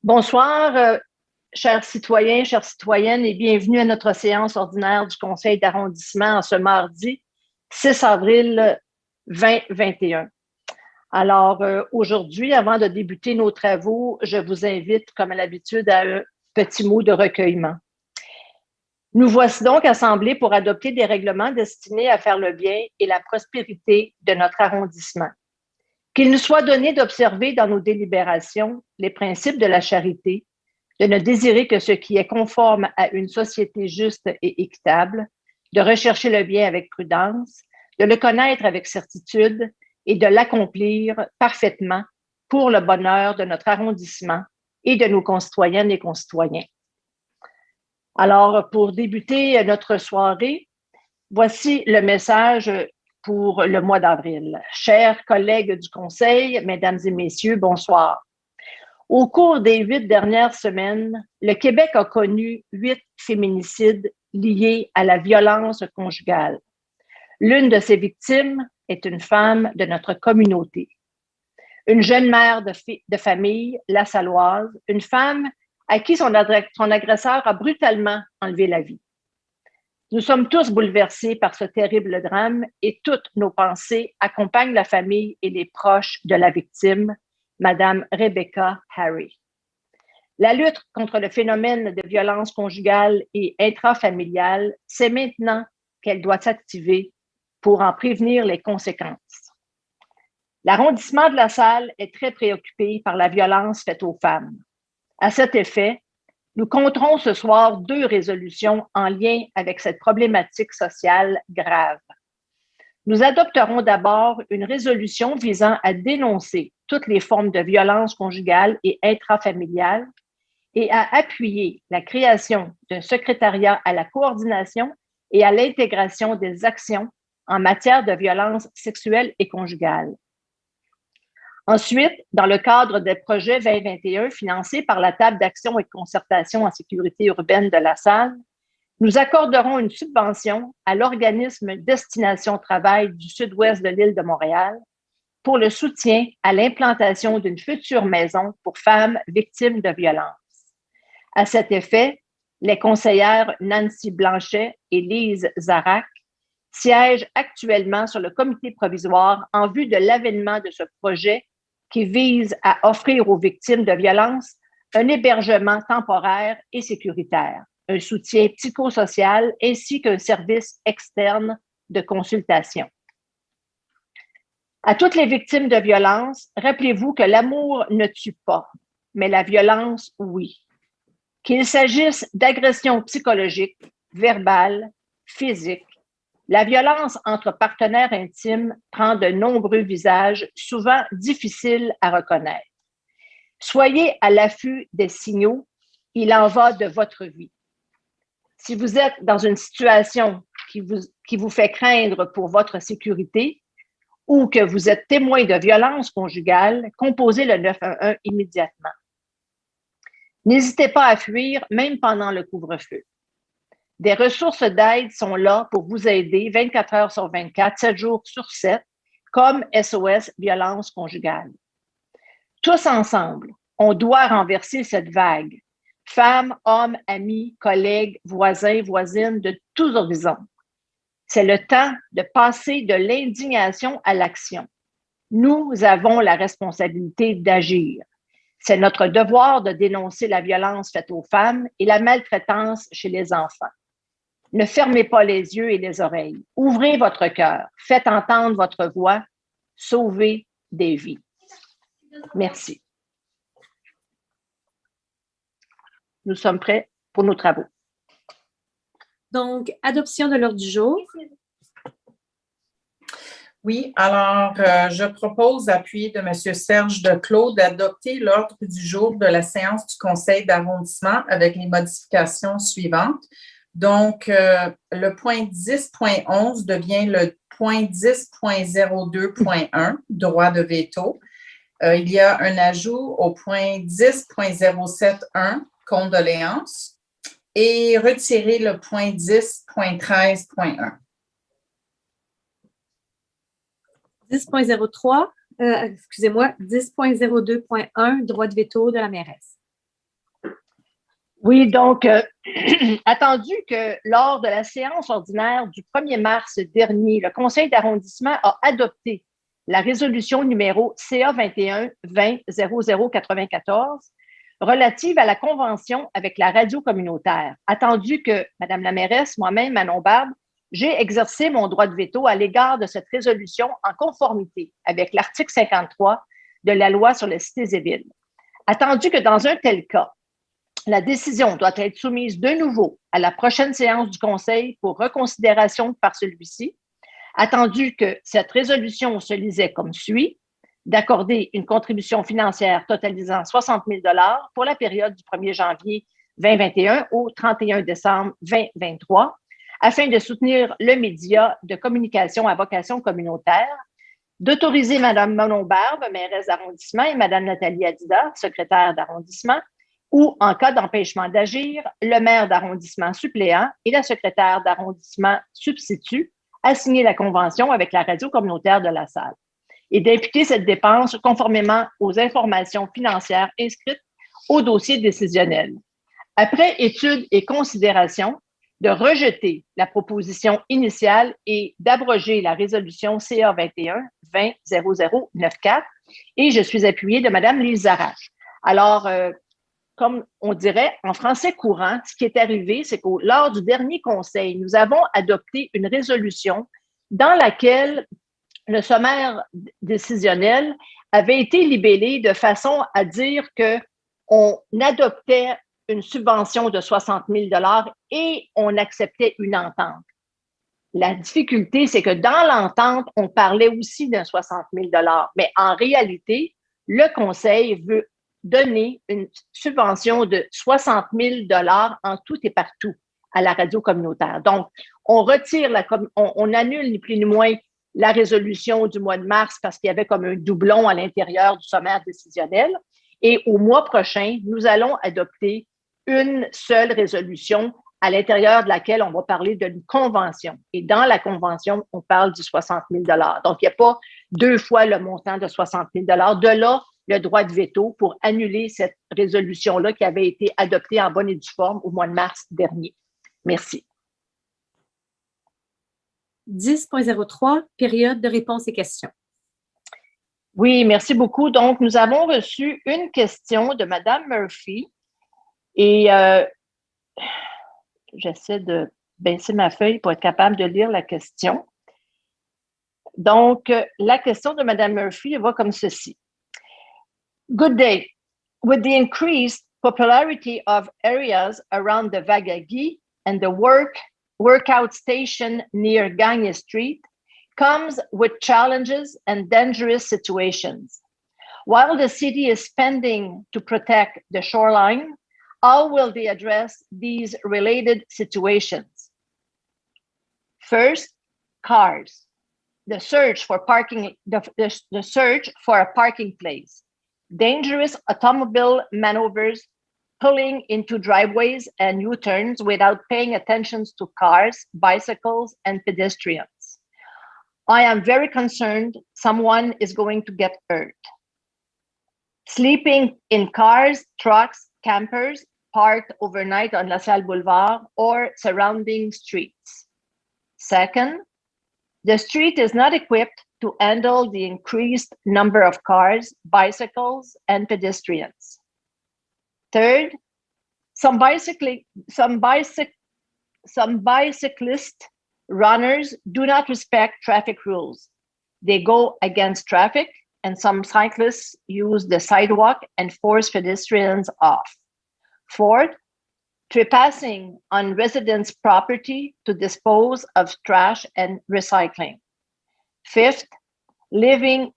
Bonsoir, chers citoyens, chères citoyennes, et bienvenue à notre séance ordinaire du Conseil d'arrondissement en ce mardi 6 avril 2021. Alors, aujourd'hui, avant de débuter nos travaux, je vous invite, comme à l'habitude, à un petit mot de recueillement. Nous voici donc assemblés pour adopter des règlements destinés à faire le bien et la prospérité de notre arrondissement. Qu'il nous soit donné d'observer dans nos délibérations les principes de la charité, de ne désirer que ce qui est conforme à une société juste et équitable, de rechercher le bien avec prudence, de le connaître avec certitude et de l'accomplir parfaitement pour le bonheur de notre arrondissement et de nos concitoyennes et concitoyens. Alors, pour débuter notre soirée, voici le message pour le mois d'avril. Chers collègues du Conseil, mesdames et messieurs, bonsoir. Au cours des 8 dernières semaines, le Québec a connu 8 féminicides liés à la violence conjugale. L'une de ces victimes est une femme de notre communauté. Une jeune mère de famille, la Salloise, une femme à qui son agresseur a brutalement enlevé la vie. Nous sommes tous bouleversés par ce terrible drame et toutes nos pensées accompagnent la famille et les proches de la victime, Madame Rebecca Harry. La lutte contre le phénomène de violence conjugale et intrafamiliale, c'est maintenant qu'elle doit s'activer pour en prévenir les conséquences. L'arrondissement de La Salle est très préoccupé par la violence faite aux femmes. À cet effet, nous compterons ce soir 2 résolutions en lien avec cette problématique sociale grave. Nous adopterons d'abord une résolution visant à dénoncer toutes les formes de violence conjugale et intrafamiliale et à appuyer la création d'un secrétariat à la coordination et à l'intégration des actions en matière de violence sexuelle et conjugale. Ensuite, dans le cadre des projets 2021 financés par la Table d'action et de concertation en sécurité urbaine de La Salle, nous accorderons une subvention à l'organisme Destination Travail du sud-ouest de l'île de Montréal pour le soutien à l'implantation d'une future maison pour femmes victimes de violences. À cet effet, les conseillères Nancy Blanchet et Lise Zarac siègent actuellement sur le comité provisoire en vue de l'avènement de ce projet qui vise à offrir aux victimes de violences un hébergement temporaire et sécuritaire, un soutien psychosocial ainsi qu'un service externe de consultation. À toutes les victimes de violences, rappelez-vous que l'amour ne tue pas, mais la violence, oui. Qu'il s'agisse d'agressions psychologiques, verbales, physiques, la violence entre partenaires intimes prend de nombreux visages, souvent difficiles à reconnaître. Soyez à l'affût des signaux, il en va de votre vie. Si vous êtes dans une situation qui vous fait craindre pour votre sécurité ou que vous êtes témoin de violences conjugales, composez le 911 immédiatement. N'hésitez pas à fuir, même pendant le couvre-feu. Des ressources d'aide sont là pour vous aider 24 heures sur 24, 7 jours sur 7, comme SOS Violence conjugale. Tous ensemble, on doit renverser cette vague. Femmes, hommes, amis, collègues, voisins, voisines de tous horizons. C'est le temps de passer de l'indignation à l'action. Nous avons la responsabilité d'agir. C'est notre devoir de dénoncer la violence faite aux femmes et la maltraitance chez les enfants. Ne fermez pas les yeux et les oreilles. Ouvrez votre cœur. Faites entendre votre voix. Sauvez des vies. Merci. Nous sommes prêts pour nos travaux. Donc, adoption de l'ordre du jour. Oui, alors je propose, appuyé de M. Serge Declos, d'adopter l'ordre du jour de la séance du Conseil d'arrondissement avec les modifications suivantes. Donc, le point 10.11 devient le point 10.02.1, droit de veto. Il y a un ajout au point 10.071, condoléances, et retirer le point 10.13.1. 10.03, excusez-moi, 10.02.1, droit de veto de la mairesse. Oui, donc, attendu que lors de la séance ordinaire du 1er mars dernier, le Conseil d'arrondissement a adopté la résolution numéro CA 21-20-0094 relative à la convention avec la radio communautaire. Attendu que, Madame la mairesse, moi-même, Manon Barbe, j'ai exercé mon droit de veto à l'égard de cette résolution en conformité avec l'article 53 de la loi sur les cités et villes. Attendu que dans un tel cas, la décision doit être soumise de nouveau à la prochaine séance du Conseil pour reconsidération par celui-ci, attendu que cette résolution se lisait comme suit, d'accorder une contribution financière totalisant 60 000 pour la période du 1er janvier 2021 au 31 décembre 2023, afin de soutenir le média de communication à vocation communautaire, d'autoriser Mme Manon Barbe, mairesse d'arrondissement, et Mme Nathalie Adida, secrétaire d'arrondissement, ou, en cas d'empêchement d'agir, le maire d'arrondissement suppléant et la secrétaire d'arrondissement substitut à signer la convention avec la radio communautaire de la salle et d'imputer cette dépense conformément aux informations financières inscrites au dossier décisionnel. Après étude et considération, de rejeter la proposition initiale et d'abroger la résolution CA 21-20-0094 et je suis appuyée de Mme Lise Zarache. Alors, comme on dirait en français courant, ce qui est arrivé, c'est que lors du dernier conseil, nous avons adopté une résolution dans laquelle le sommaire décisionnel avait été libellé de façon à dire qu'on adoptait une subvention de 60 000 et on acceptait une entente. La difficulté, c'est que dans l'entente, on parlait aussi d'un 60 000 mais en réalité, le Conseil veut donner une subvention de 60 000 en tout et partout à la radio communautaire. Donc, on retire on annule ni plus ni moins la résolution du mois de mars parce qu'il y avait comme un doublon à l'intérieur du sommaire décisionnel. Et au mois prochain, nous allons adopter une seule résolution à l'intérieur de laquelle on va parler d'une convention. Et dans la convention, on parle du 60 000 Donc, il n'y a pas deux fois le montant de 60 000 De là, le droit de veto pour annuler cette résolution-là qui avait été adoptée en bonne et due forme au mois de mars dernier. Merci. 10.03, période de réponses et questions. Oui, merci beaucoup. Donc, nous avons reçu une question de Mme Murphy et j'essaie de baisser ma feuille pour être capable de lire la question. Donc, la question de Mme Murphy va comme ceci. Good day. With the increased popularity of areas around the Vagagi and the workout station near Gagne Street comes with challenges and dangerous situations. While the city is spending to protect the shoreline, how will they address these related situations? First, cars. The search for a parking place. Dangerous automobile maneuvers, pulling into driveways and U-turns without paying attention to cars, bicycles, and pedestrians. I am very concerned someone is going to get hurt. Sleeping in cars, trucks, campers parked overnight on La Salle Boulevard or surrounding streets. Second, the street is not equipped to handle the increased number of cars, bicycles, and pedestrians. Third, some bicyclist runners do not respect traffic rules. They go against traffic, and some cyclists use the sidewalk and force pedestrians off. Fourth, trespassing on residents' property to dispose of trash and recycling. Fifth, leaving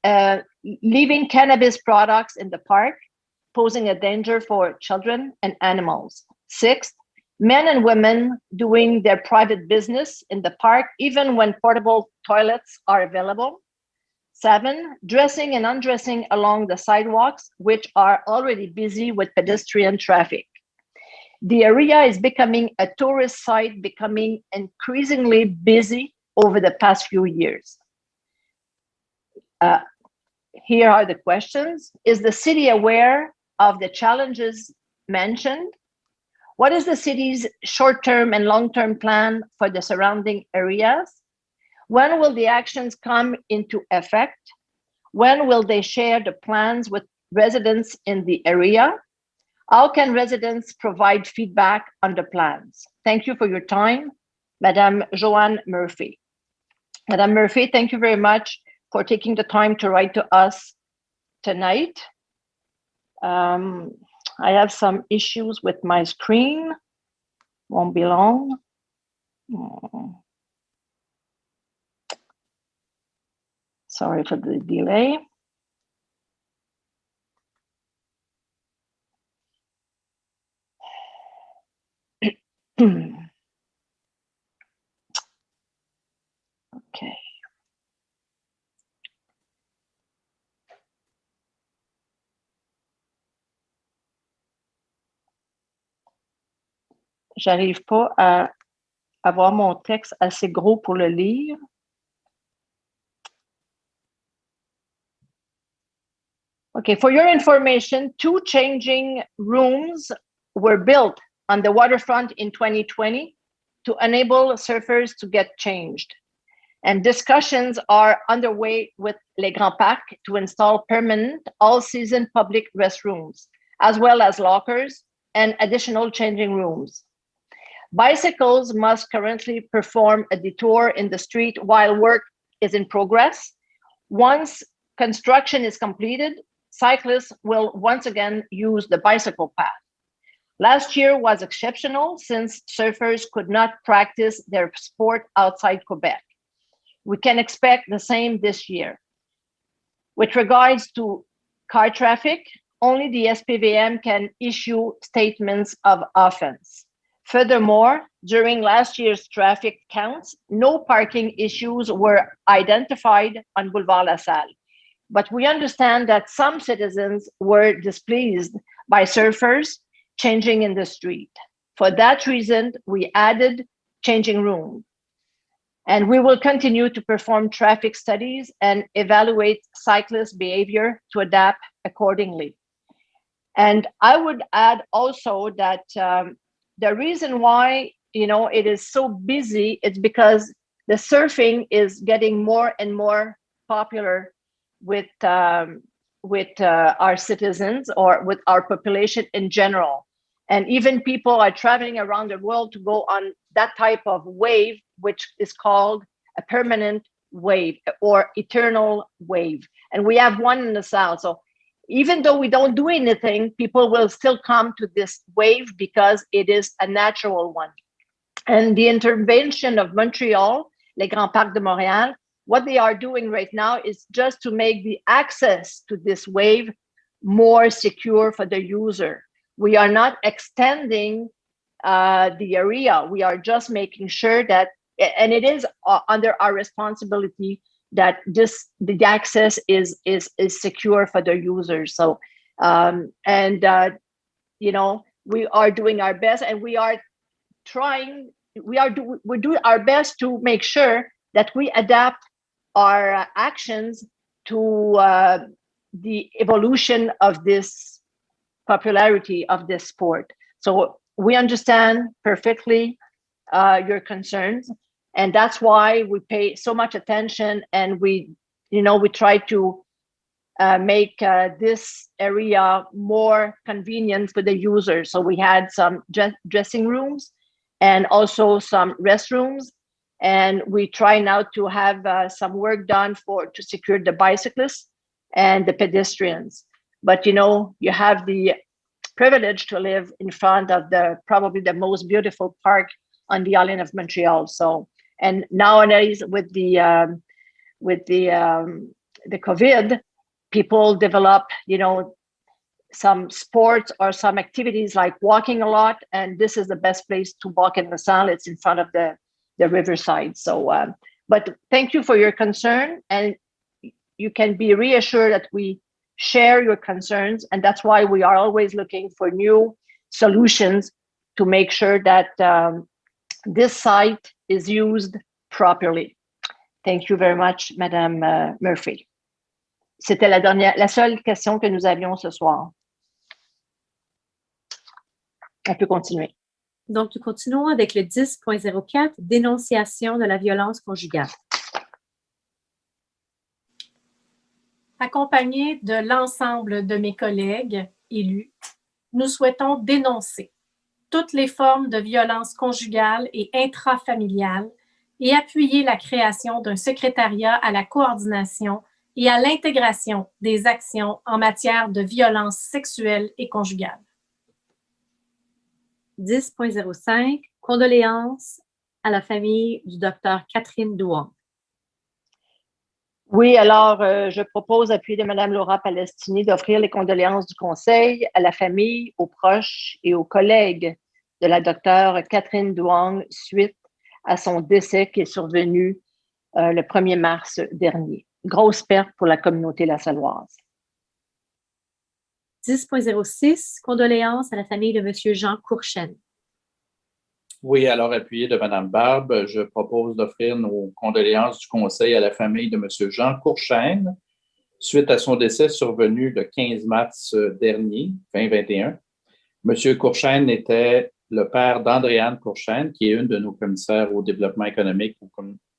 cannabis products in the park, posing a danger for children and animals. Sixth, men and women doing their private business in the park, even when portable toilets are available. Seven, dressing and undressing along the sidewalks, which are already busy with pedestrian traffic. The area is becoming a tourist site, becoming increasingly busy over the past few years. Here are the questions. Is the city aware of the challenges mentioned? What is the city's short-term and long-term plan for the surrounding areas? When will the actions come into effect? When will they share the plans with residents in the area? How can residents provide feedback on the plans? Thank you for your time, Madame Joanne Murphy. Madame Murphy, thank you very much for taking the time to write to us tonight. I have some issues with my screen. Won't be long. Sorry for the delay. Okay. J'arrive pas à avoir mon texte assez gros pour le lire. Okay, for your information, 2 changing rooms were built on the waterfront in 2020 to enable surfers to get changed. And discussions are underway with Les Grands Parcs to install permanent all-season public restrooms, as well as lockers and additional changing rooms. Bicycles must currently perform a detour in the street while work is in progress. Once construction is completed, cyclists will once again use the bicycle path. Last year was exceptional since surfers could not practice their sport outside Quebec. We can expect the same this year. With regards to car traffic, only the SPVM can issue statements of offense. Furthermore, during last year's traffic counts, no parking issues were identified on Boulevard La Salle. But we understand that some citizens were displeased by surfers changing in the street. For that reason, we added changing room. And we will continue to perform traffic studies and evaluate cyclist behavior to adapt accordingly. And I would add also that the reason why it is so busy is because the surfing is getting more and more popular with our citizens or with our population in general. And even people are traveling around the world to go on that type of wave, which is called a permanent wave or eternal wave. And we have one in the South. So even though we don't do anything, people will still come to this wave because it is a natural one. And the intervention of Montreal, Les Grands Parcs de Montréal, what they are doing right now is just to make the access to this wave more secure for the user. We are not extending the area. We are just making sure that, and it is under our responsibility that the access is secure for the users. So, we are doing our best, and we're doing our best to make sure that we adapt our actions to the evolution of this popularity of this sport. So we understand perfectly your concerns, and that's why we pay so much attention, and we try to make this area more convenient for the users. So we had some dressing rooms and also some restrooms, and we try now to have some work done to secure the bicyclists and the pedestrians. But you have the privilege to live in front of probably the most beautiful park on the island of Montreal. So, and nowadays with the COVID, people develop some sports or some activities like walking a lot, and this is the best place to walk in the Salle. It's in front of the riverside. So, but thank you for your concern, and you can be reassured that we share your concerns, and that's why we are always looking for new solutions to make sure that this site is used properly. Thank you very much, Madame Murphy. C'était la seule question que nous avions ce soir. On peut continuer. Donc, nous continuons avec le 10.04, dénonciation de la violence conjugale. Accompagnée de l'ensemble de mes collègues élus, nous souhaitons dénoncer toutes les formes de violence conjugale et intrafamiliale et appuyer la création d'un secrétariat à la coordination et à l'intégration des actions en matière de violence sexuelle et conjugale. 10.05, condoléances à la famille du docteur Catherine Douang. Oui, alors, je propose, appuyé de Mme Laura Palestini, d'offrir les condoléances du Conseil à la famille, aux proches et aux collègues de la docteure Catherine Douang suite à son décès qui est survenu le 1er mars dernier. Grosse perte pour la communauté lassalloise. 10.06, condoléances à la famille de M. Jean Courchaine. Oui, alors appuyé de Mme Barbe, je propose d'offrir nos condoléances du Conseil à la famille de M. Jean Courchaine suite à son décès survenu le 15 mars dernier, 2021. M. Courchaine était le père d'Andréane Courchaine, qui est une de nos commissaires au développement économique ou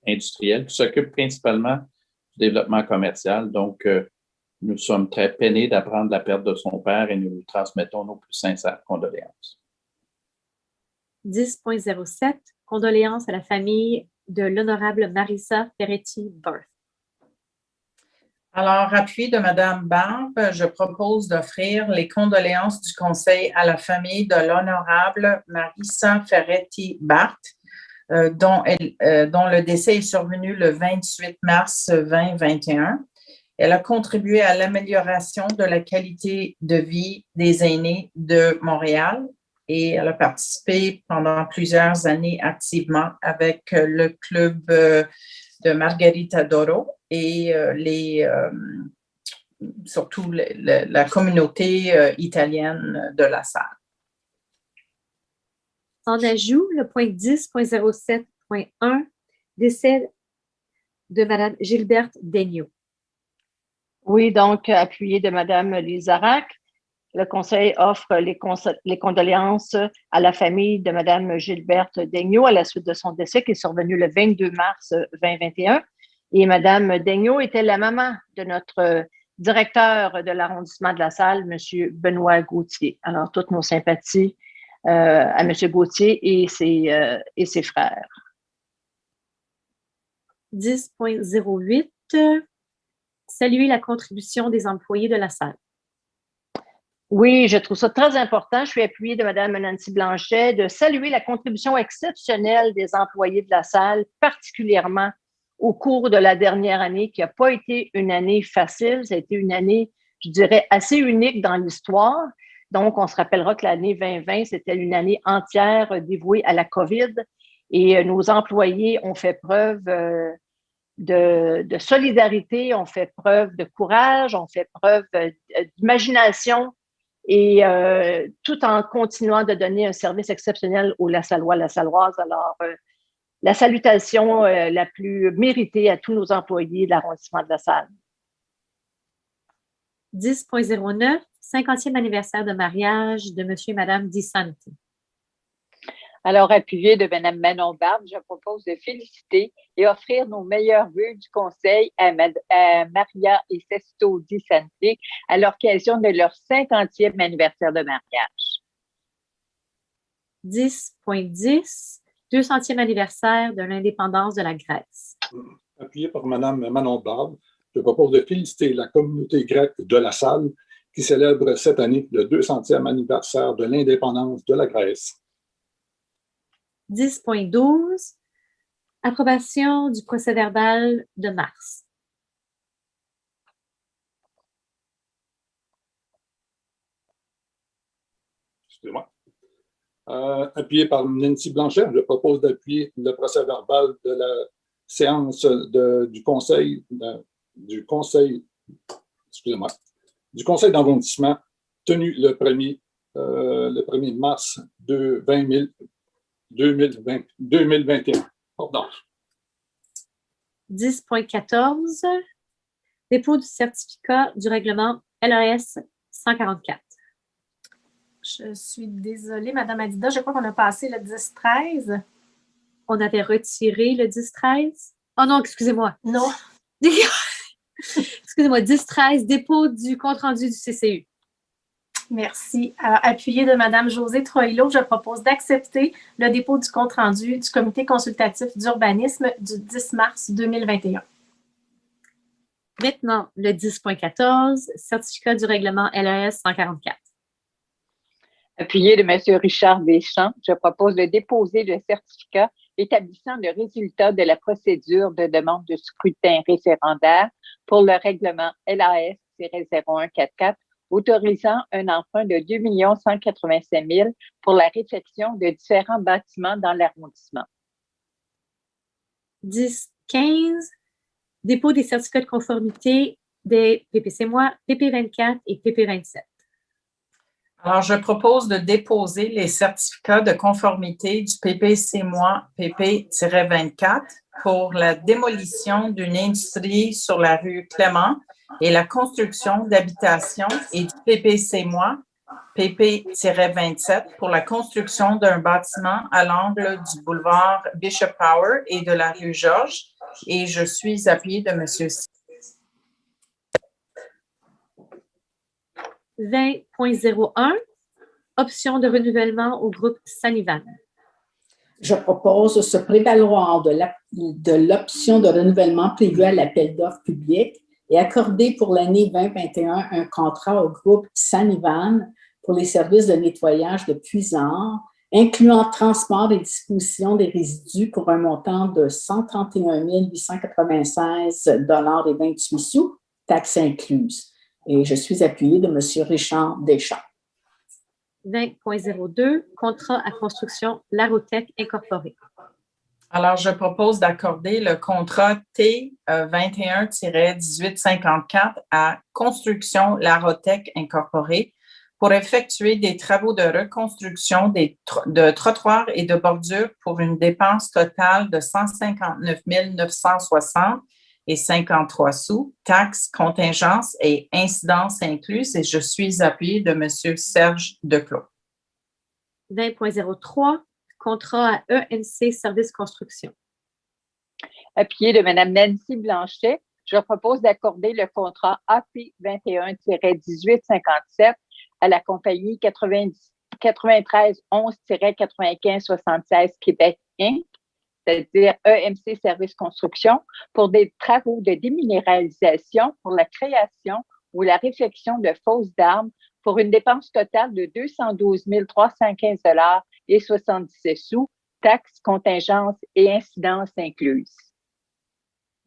industriel, qui s'occupe principalement du développement commercial. Donc, nous sommes très peinés d'apprendre la perte de son père et nous lui transmettons nos plus sincères condoléances. 10.07, condoléances à la famille de l'honorable Marissa Ferretti-Barth. Alors, appui de Mme Barbe, je propose d'offrir les condoléances du Conseil à la famille de l'honorable Marissa Ferretti-Barth, dont le décès est survenu le 28 mars 2021. Elle a contribué à l'amélioration de la qualité de vie des aînés de Montréal et elle a participé pendant plusieurs années activement avec le club de Margarita d'Oro et surtout la communauté italienne de la salle. En ajout, le point 10.07.1, décès de Mme Gilberte Daigneault. Oui, donc, appuyé de Mme Lizarac, le Conseil offre les condoléances à la famille de Mme Gilberte Daigneault à la suite de son décès qui est survenu le 22 mars 2021. Et Mme Daigneault était la maman de notre directeur de l'arrondissement de la Salle, M. Benoît Gauthier. Alors, toutes nos sympathies à M. Gauthier et ses frères. 10.08, saluer la contribution des employés de la Salle. Oui, je trouve ça très important. Je suis appuyée de Mme Nancy Blanchet de saluer la contribution exceptionnelle des employés de la Salle, particulièrement au cours de la dernière année, qui n'a pas été une année facile. Ça a été une année, je dirais, assez unique dans l'histoire. Donc, on se rappellera que l'année 2020, c'était une année entière dévouée à la COVID. Et nos employés ont fait preuve de solidarité, ont fait preuve de courage, ont fait preuve d'imagination. Et tout en continuant de donner un service exceptionnel aux Lassallois, Lassalloises. Alors, la salutation la plus méritée à tous nos employés de l'arrondissement de la Salle. 10.09, 50e anniversaire de mariage de M. et Mme Di Santi. Alors, appuyé de Mme Manon Barbe, je propose de féliciter et offrir nos meilleurs vœux du Conseil à Maria et Sesto Di Santi à l'occasion de leur 50e anniversaire de mariage. 10.10, 200e anniversaire de l'indépendance de la Grèce. Appuyé par Mme Manon Barbe, je propose de féliciter la communauté grecque de la Salle qui célèbre cette année le 200e anniversaire de l'indépendance de la Grèce. 10.12, approbation du procès-verbal de mars. Excusez-moi. Appuyé par Nancy Blanchet, je propose d'appuyer le procès-verbal de la séance du conseil d'arrondissement tenu le 1er mars 2021. Pardon. 10.14, dépôt du certificat du règlement LAS 144. Je suis désolée, Madame Adida, je crois qu'on a passé le 10-13. On avait retiré le 10-13. Oh non, excusez-moi. Non. Excusez-moi, 10-13, dépôt du compte-rendu du CCU. Merci. Alors, appuyé de Mme Josée Troillo, je propose d'accepter le dépôt du compte-rendu du Comité consultatif d'urbanisme du 10 mars 2021. Maintenant, le 10.14, certificat du règlement LES 144. Appuyé de M. Richard Deschamps, je propose de déposer le certificat établissant le résultat de la procédure de demande de scrutin référendaire pour le règlement LAS-0144 autorisant un emprunt de 2 185 000 pour la réfection de différents bâtiments dans l'arrondissement. 10.15, dépôt des certificats de conformité des PPC-MOI, PP24 et PP27. Alors, je propose de déposer les certificats de conformité du PPC-MOI PP-24 pour la démolition d'une industrie sur la rue Clément et la construction d'habitations et du PPC-MOI PP-27 pour la construction d'un bâtiment à l'angle du boulevard Bishop Power et de la rue Georges. Et je suis appuyée de M. 20.01, option de renouvellement au groupe Sanivan. Je propose de se prévaloir de l'option de renouvellement prévue à l'appel d'offres public et accorder pour l'année 2021 un contrat au groupe Sanivan pour les services de nettoyage de puisards, incluant transport et disposition des résidus pour un montant de 131 896,28 $, taxes incluses. Et je suis appuyée de M. Richard Deschamps. 20.02, contrat à construction Larotech Incorporé. Alors, je propose d'accorder le contrat T21-1854 à Construction Larotech Incorporé pour effectuer des travaux de reconstruction de trottoirs et de bordures pour une dépense totale de 159 960 et 53 sous, taxes, contingences et incidences incluses, et je suis appuyée de M. Serge Declos. 20.03, contrat à ENC Service Construction. Appuyé de Mme Nancy Blanchet, je propose d'accorder le contrat AP 21-1857 à la compagnie 93 11-95-76 Québec Inc., c'est-à-dire EMC Service Construction, pour des travaux de déminéralisation pour la création ou la réfection de fosses d'arbres pour une dépense totale de 212 315 $ et 77 sous, taxes, contingences et incidences incluses.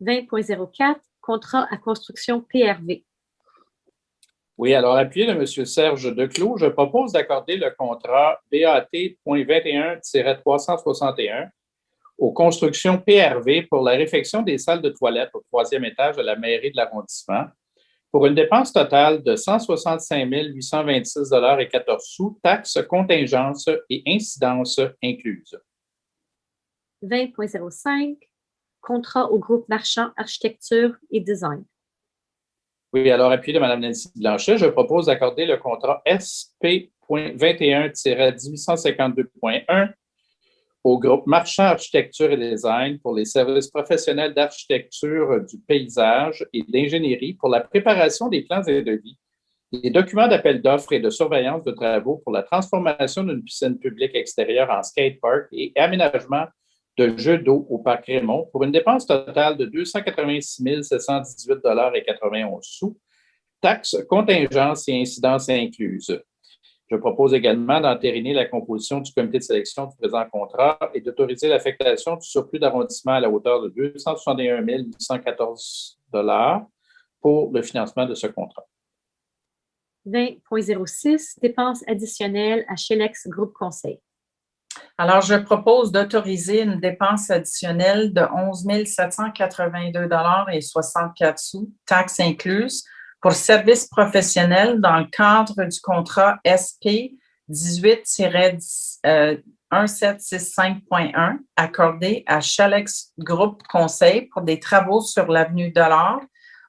20.04, contrat à construction PRV. Oui, alors, appuyé de M. Serge Declos, je propose d'accorder le contrat BAT.21-361 aux constructions PRV pour la réfection des salles de toilette au 3e étage de la mairie de l'arrondissement pour une dépense totale de 165 826 $ et 14 sous, taxes, contingences et incidences incluses. 20.05, contrat au groupe Marchand Architecture et Design. Oui, alors, appuyé de Mme Nancy Blanchet, je propose d'accorder le contrat SP.21-1852.1 au groupe Marchand Architecture et Design pour les services professionnels d'architecture du paysage et d'ingénierie pour la préparation des plans et devis, des documents d'appel d'offres et de surveillance de travaux pour la transformation d'une piscine publique extérieure en skatepark et aménagement de jeux d'eau au parc Raymond pour une dépense totale de 286 718 $ et 91 sous, taxes, contingences et incidences incluses. Je propose également d'entériner la composition du comité de sélection du présent contrat et d'autoriser l'affectation du surplus d'arrondissement à la hauteur de 261 814 $ pour le financement de ce contrat. 20.06, dépenses additionnelles à Chelex Groupe Conseil. Alors, je propose d'autoriser une dépense additionnelle de 11 782 $ et 64 sous, taxes incluses, pour services professionnels dans le cadre du contrat SP 18-1765.1 accordé à Chalex Groupe Conseil pour des travaux sur l'avenue Dollard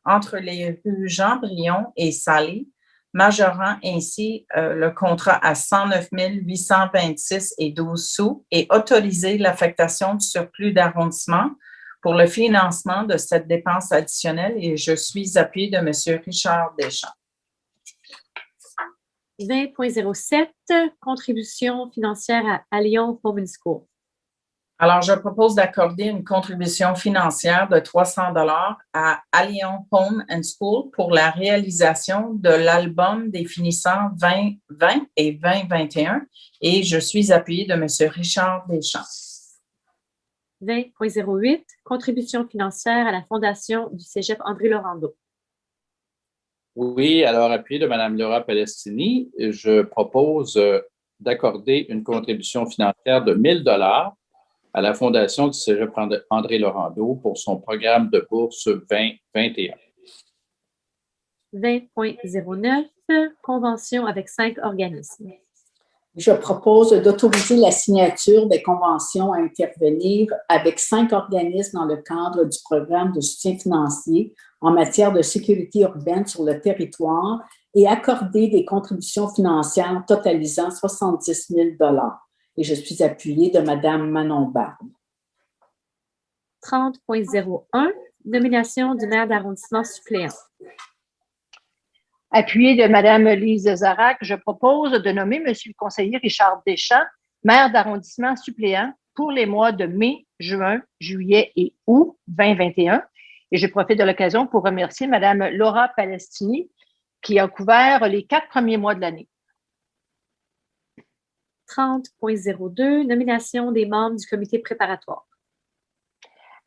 entre les rues Jean-Brion et Salé majorant ainsi le contrat à 109 826,12 sous et autoriser l'affectation du surplus d'arrondissement pour le financement de cette dépense additionnelle et je suis appuyée de M. Richard Deschamps. 20.07, contribution financière à Allion Home and School. Alors, je propose d'accorder une contribution financière de 300 $ à Allion Home and School pour la réalisation de l'album définissant 2020 et 2021 et je suis appuyée de M. Richard Deschamps. 20.08, contribution financière à la Fondation du Cégep André Laurando. Oui, alors appuyé de Mme Laura Palestini, je propose d'accorder une contribution financière de 1 000 $ à la Fondation du Cégep André Laurando pour son programme de bourse 2021. 20.09, convention avec 5 organismes. Je propose d'autoriser la signature des conventions à intervenir avec 5 organismes dans le cadre du programme de soutien financier en matière de sécurité urbaine sur le territoire et accorder des contributions financières totalisant 70 000 $ Et je suis appuyée de Mme Manon Barbe. 30.01, nomination du maire d'arrondissement suppléant. Appuyée de Mme Lise Zarac, je propose de nommer M. le conseiller Richard Deschamps, maire d'arrondissement suppléant pour les mois de mai, juin, juillet et août 2021. Et je profite de l'occasion pour remercier Mme Laura Palestini qui a couvert les 4 premiers mois de l'année. 30.02, nomination des membres du comité préparatoire.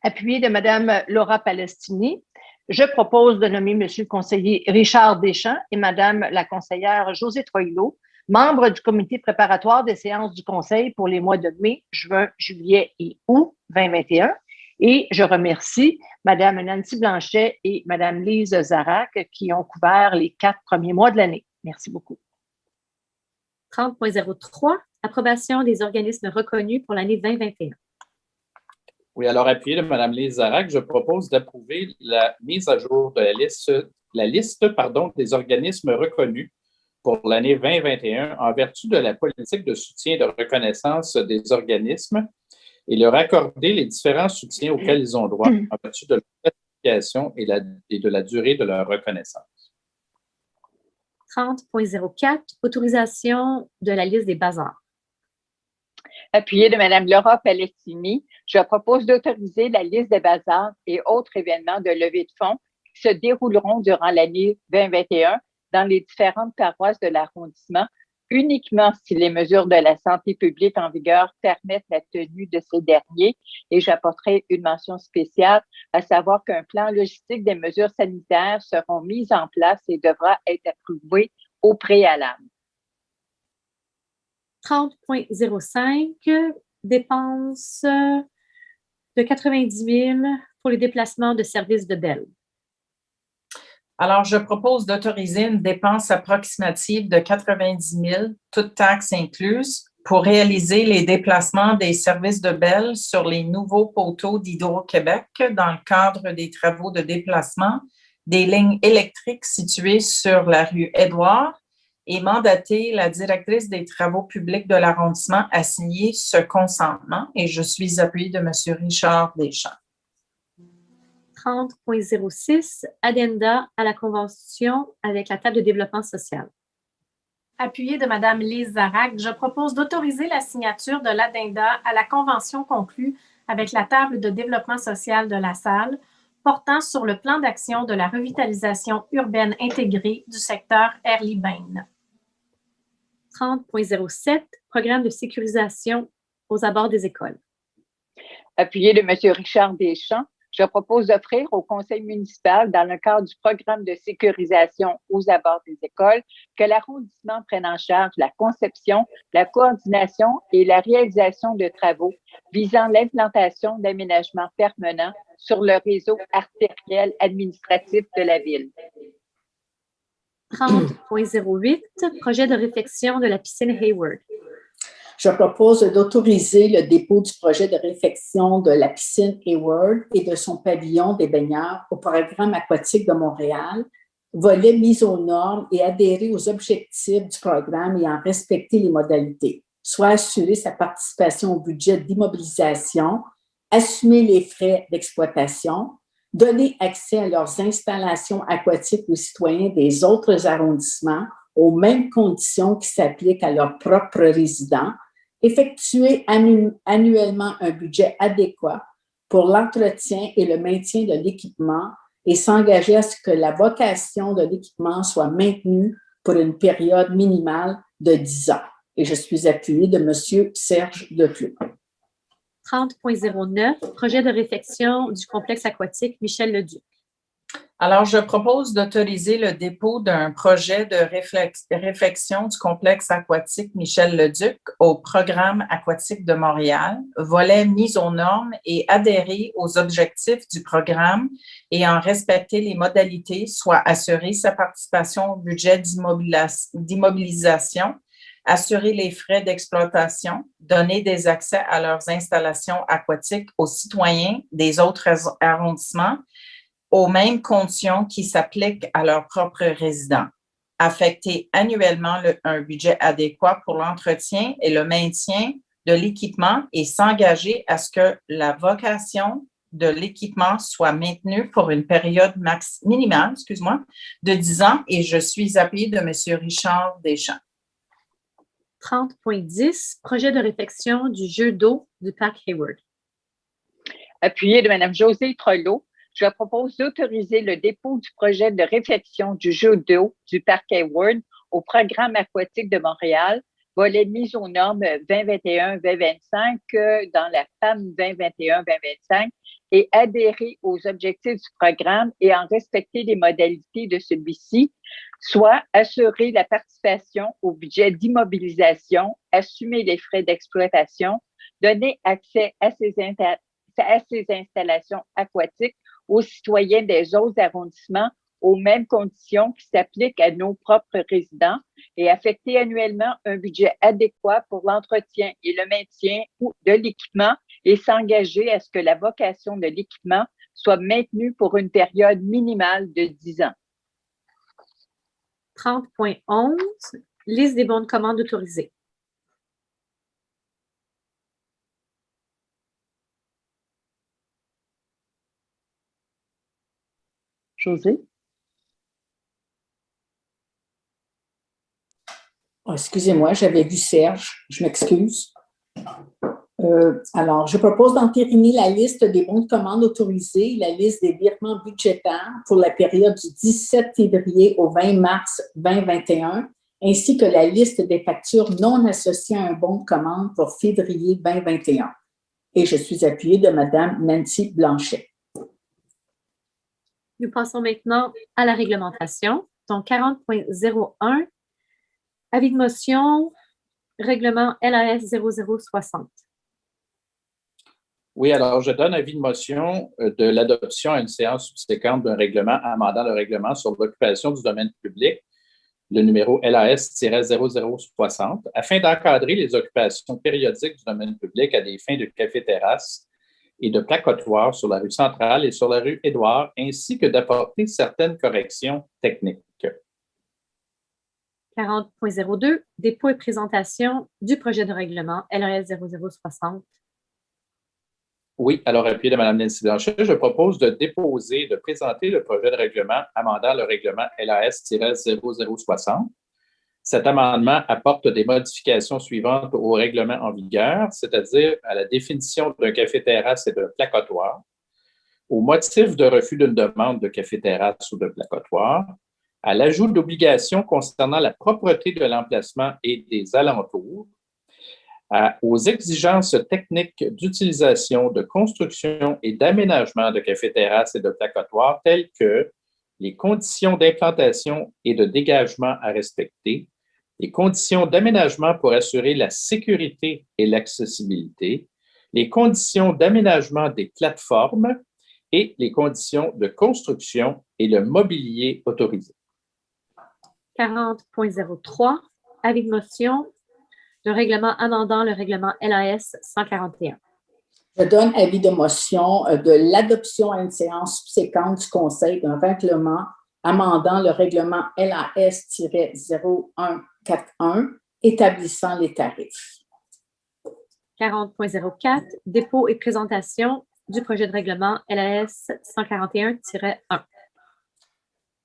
Appuyée de Mme Laura Palestini, je propose de nommer M. le conseiller Richard Deschamps et Mme la conseillère Josée Troilot, membres du comité préparatoire des séances du Conseil pour les mois de mai, juin, juillet et août 2021. Et je remercie Mme Nancy Blanchet et Mme Lise Zarac qui ont couvert les 4 premiers mois de l'année. Merci beaucoup. 30.03, approbation des organismes reconnus pour l'année 2021. Oui, alors appuyé de Mme Lise Zarac, je propose d'approuver la mise à jour de la liste des organismes reconnus pour l'année 2021 en vertu de la politique de soutien et de reconnaissance des organismes et leur accorder les différents soutiens auxquels ils ont droit en vertu de leur classification et de la durée de leur reconnaissance. 30.04, autorisation de la liste des bazars. Appuyée de Mme Laura Palestini, je propose d'autoriser la liste des bazars et autres événements de levée de fonds qui se dérouleront durant l'année 2021 dans les différentes paroisses de l'arrondissement, uniquement si les mesures de la santé publique en vigueur permettent la tenue de ces derniers. Et j'apporterai une mention spéciale, à savoir qu'un plan logistique des mesures sanitaires seront mises en place et devra être approuvé au préalable. 30.05, dépenses de 90 000 pour les déplacements de services de Bell. Alors, je propose d'autoriser une dépense approximative de 90 000, toutes taxes incluses, pour réaliser les déplacements des services de Bell sur les nouveaux poteaux d'Hydro-Québec dans le cadre des travaux de déplacement des lignes électriques situées sur la rue Édouard et mandater la directrice des travaux publics de l'arrondissement à signer ce consentement et je suis appuyée de M. Richard Deschamps. 30.06, addenda à la convention avec la table de développement social. Appuyée de Mme Lise Zarac, je propose d'autoriser la signature de l'addenda à la convention conclue avec la table de développement social de la salle portant sur le plan d'action de la revitalisation urbaine intégrée du secteur Airlie-Bain. 30.07, programme de sécurisation aux abords des écoles. Appuyée de M. Richard Deschamps, je propose d'offrir au conseil municipal, dans le cadre du programme de sécurisation aux abords des écoles, que l'arrondissement prenne en charge la conception, la coordination et la réalisation de travaux visant l'implantation d'aménagements permanents sur le réseau artériel administratif de la ville. 30.08, projet de réfection de la piscine Hayward. Je propose d'autoriser le dépôt du projet de réfection de la piscine Hayward et de son pavillon des baigneurs au programme aquatique de Montréal volet mise aux normes et adhérer aux objectifs du programme et en respecter les modalités, soit assurer sa participation au budget d'immobilisation, assumer les frais d'exploitation, donner accès à leurs installations aquatiques aux citoyens des autres arrondissements aux mêmes conditions qui s'appliquent à leurs propres résidents, effectuer annuellement un budget adéquat pour l'entretien et le maintien de l'équipement et s'engager à ce que la vocation de l'équipement soit maintenue pour une période minimale de 10 ans. Et je suis appuyée de M. Serge Declos. 30.09, projet de réfection du complexe aquatique Michel Leduc. Alors, je propose d'autoriser le dépôt d'un projet de réfection du complexe aquatique Michel Leduc au programme aquatique de Montréal, volet mise aux normes et adhérer aux objectifs du programme et en respecter les modalités, soit assurer sa participation au budget d'immobilisation, assurer les frais d'exploitation, donner des accès à leurs installations aquatiques aux citoyens des autres arrondissements, aux mêmes conditions qui s'appliquent à leurs propres résidents. Affecter annuellement un budget adéquat pour l'entretien et le maintien de l'équipement et s'engager à ce que la vocation de l'équipement soit maintenue pour une période minimale, de 10 ans, et je suis appuyée de M. Richard Deschamps. 30.10, projet de réfection du jeu d'eau du parc Hayward. Appuyée de Mme Josée Trelot, je propose d'autoriser le dépôt du projet de réfection du jeu d'eau du parc Hayward au programme aquatique de Montréal, volet mise aux normes 2021-2025 dans la PAM 2021-2025 et adhérer aux objectifs du programme et en respecter les modalités de celui-ci, soit assurer la participation au budget d'immobilisation, assumer les frais d'exploitation, donner accès à ces installations aquatiques aux citoyens des autres arrondissements aux mêmes conditions qui s'appliquent à nos propres résidents et affecter annuellement un budget adéquat pour l'entretien et le maintien de l'équipement et s'engager à ce que la vocation de l'équipement soit maintenue pour une période minimale de 10 ans. 30.11, liste des bons de commande autorisés. Josée? Oh, excusez-moi, j'avais vu Serge, je m'excuse. Alors, je propose d'entériner la liste des bons de commande autorisés, la liste des virements budgétaires pour la période du 17 février au 20 mars 2021, ainsi que la liste des factures non associées à un bon de commande pour février 2021. Et je suis appuyée de Mme Nancy Blanchet. Nous passons maintenant à la réglementation. Donc, 40.01, avis de motion, règlement LAS 0060. Oui, alors je donne avis de motion de l'adoption à une séance subséquente d'un règlement amendant le règlement sur l'occupation du domaine public, le numéro LAS-0060, afin d'encadrer les occupations périodiques du domaine public à des fins de café-terrasse et de placotoirs sur la rue Centrale et sur la rue Édouard, ainsi que d'apporter certaines corrections techniques. 40.02, dépôt et présentation du projet de règlement LAS 0060. Oui, alors appuyé de Mme Nancy Blanchet, je propose de présenter le projet de règlement amendant le règlement LAS-0060. Cet amendement apporte des modifications suivantes au règlement en vigueur, c'est-à-dire à la définition d'un café-terrasse et d'un placotoir, au motif de refus d'une demande de café-terrasse ou de placotoir, à l'ajout d'obligations concernant la propreté de l'emplacement et des alentours, aux exigences techniques d'utilisation, de construction et d'aménagement de café-terrasse et de placotoirs telles que les conditions d'implantation et de dégagement à respecter, les conditions d'aménagement pour assurer la sécurité et l'accessibilité, les conditions d'aménagement des plateformes et les conditions de construction et le mobilier autorisé. 40.03, avis de motion de règlement amendant le règlement LAS 141. Je donne avis de motion de l'adoption à une séance subséquente du Conseil d'un règlement amendant le règlement LAS-0141 établissant les tarifs. 40.04, dépôt et présentation du projet de règlement LAS 141-1.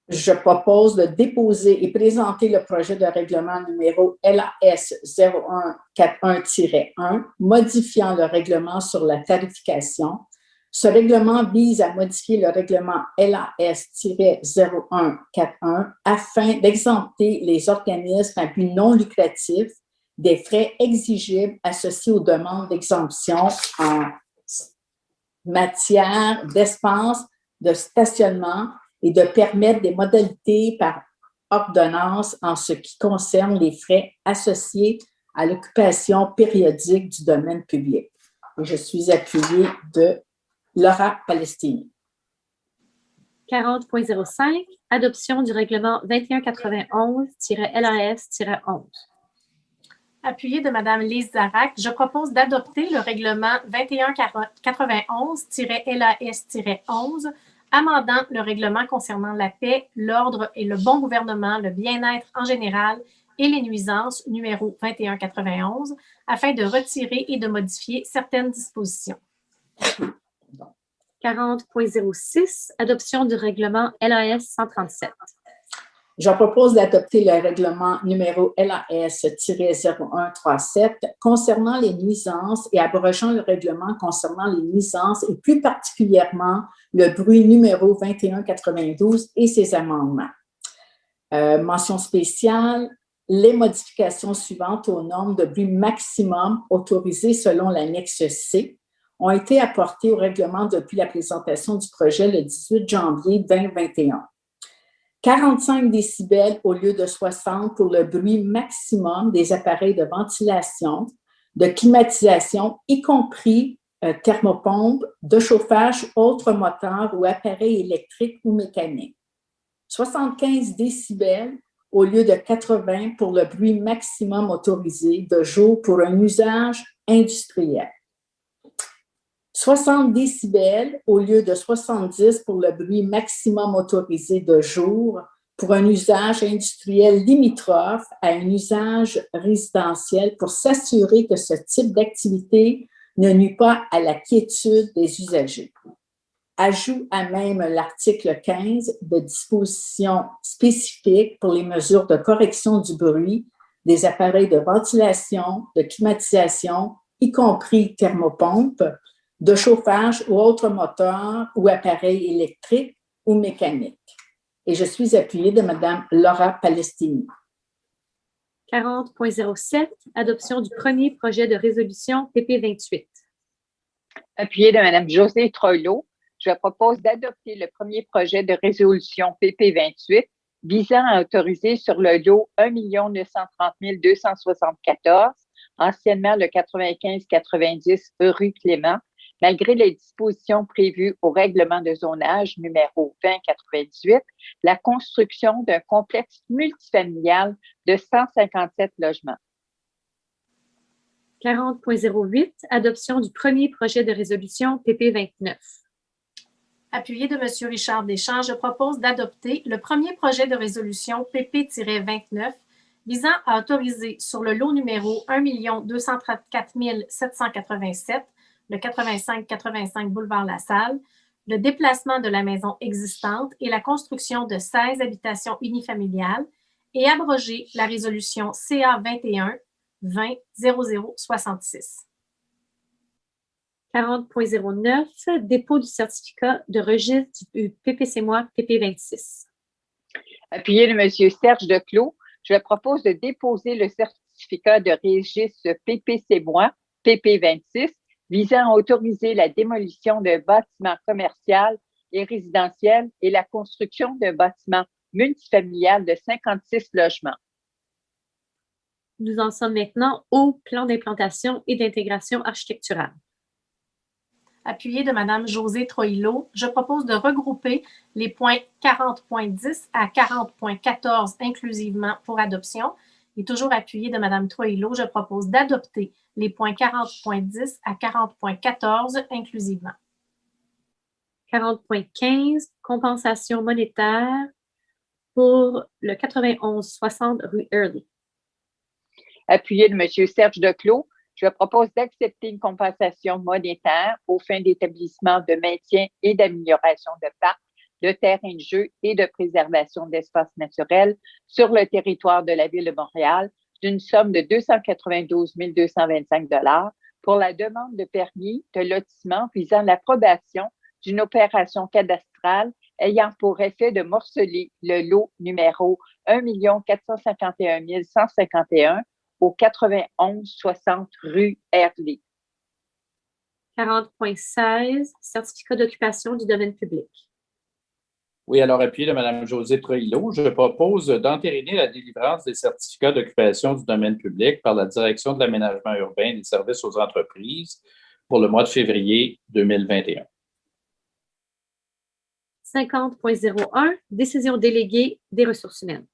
Je propose de déposer et présenter le projet de règlement numéro LAS 0141-1, modifiant le règlement sur la tarification. Ce règlement vise à modifier le règlement LAS-0141 afin d'exempter les organismes à but non lucratif des frais exigibles associés aux demandes d'exemption en matière d'espace de stationnement et de permettre des modalités par ordonnance en ce qui concerne les frais associés à l'occupation périodique du domaine public. Et je suis appuyée de Laura Palestini. 40.05, adoption du règlement 2191-LAS-11. Appuyé de Mme Lise Zarac, je propose d'adopter le règlement 2191-LAS-11, amendant le règlement concernant la paix, l'ordre et le bon gouvernement, le bien-être en général et les nuisances numéro 2191, afin de retirer et de modifier certaines dispositions. 40.06, adoption du règlement LAS 137. Je propose d'adopter le règlement numéro LAS-0137 concernant les nuisances et abrogeant le règlement concernant les nuisances et plus particulièrement le bruit numéro 2192 et ses amendements. Mention spéciale, les modifications suivantes aux normes de bruit maximum autorisées selon l'annexe C ont été apportées au règlement depuis la présentation du projet le 18 janvier 2021. 45 décibels au lieu de 60 pour le bruit maximum des appareils de ventilation, de climatisation, y compris thermopompes, de chauffage, autres moteurs ou appareils électriques ou mécaniques. 75 décibels au lieu de 80 pour le bruit maximum autorisé de jour pour un usage industriel. 60 décibels au lieu de 70 pour le bruit maximum autorisé de jour pour un usage industriel limitrophe à un usage résidentiel pour s'assurer que ce type d'activité ne nuit pas à la quiétude des usagers. Ajout à même l'article 15 de dispositions spécifiques pour les mesures de correction du bruit des appareils de ventilation, de climatisation, y compris thermopompes, de chauffage ou autres moteurs ou appareils électriques ou mécaniques. Et je suis appuyée de Mme Laura Palestini. 40.07, adoption du premier projet de résolution PP28. Appuyée de Mme Josée Troilot, je propose d'adopter le premier projet de résolution PP28 visant à autoriser sur le lot 1 930 274, anciennement le 95-90 rue Clément, malgré les dispositions prévues au règlement de zonage numéro 2098, la construction d'un complexe multifamilial de 157 logements. 40.08, adoption du premier projet de résolution PP29. Appuyé de M. Richard Deschamps, je propose d'adopter le premier projet de résolution PP-29 visant à autoriser sur le lot numéro 1 234 787, le 85-85 boulevard La Salle, le déplacement de la maison existante et la construction de 16 habitations unifamiliales et abroger la résolution CA 21-20-0066. 40.09, dépôt du certificat de registre du PPC-moi PP26. Appuyé de M. Serge Declos, je propose de déposer le certificat de registre PPC-moi PP26 visant à autoriser la démolition d'un bâtiment commercial et résidentiel et la construction d'un bâtiment multifamilial de 56 logements. Nous en sommes maintenant au plan d'implantation et d'intégration architecturale. Appuyé de Mme Josée Troilot, je propose de regrouper les points 40.10 à 40.14 inclusivement pour adoption. Et toujours appuyé de Mme Troilot, je propose d'adopter les points 40.10 à 40.14 inclusivement. 40.15, compensation monétaire pour le 91-60 rue Early. Appuyé de M. Serge Declos, je propose d'accepter une compensation monétaire aux fins d'établissement de maintien et d'amélioration de parcs, de terrains de jeu et de préservation d'espaces naturels sur le territoire de la Ville de Montréal d'une somme de 292 225 $ pour la demande de permis de lotissement visant l'approbation d'une opération cadastrale ayant pour effet de morceler le lot numéro 1 451 151 au 91-60 rue Herlé. 40.16, certificat d'occupation du domaine public. Oui, alors appuyé de Mme Josée Troillo, je propose d'entériner la délivrance des certificats d'occupation du domaine public par la Direction de l'aménagement urbain et des services aux entreprises pour le mois de février 2021. 50.01, décision déléguée des ressources humaines.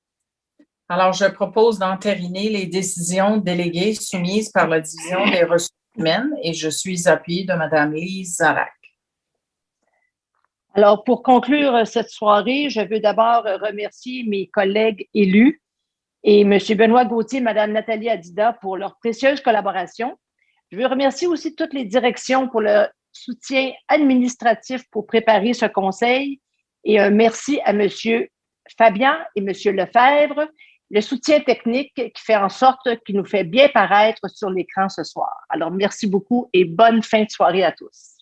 Alors, je propose d'entériner les décisions déléguées soumises par la Division des ressources humaines et je suis appuyée de Mme Lise Zarac. Alors, pour conclure cette soirée, je veux d'abord remercier mes collègues élus et M. Benoît Gauthier et Mme Nathalie Adida pour leur précieuse collaboration. Je veux remercier aussi toutes les directions pour le soutien administratif pour préparer ce conseil et un merci à M. Fabian et M. Lefebvre, le soutien technique qui fait en sorte qu'il nous fait bien paraître sur l'écran ce soir. Alors, merci beaucoup et bonne fin de soirée à tous.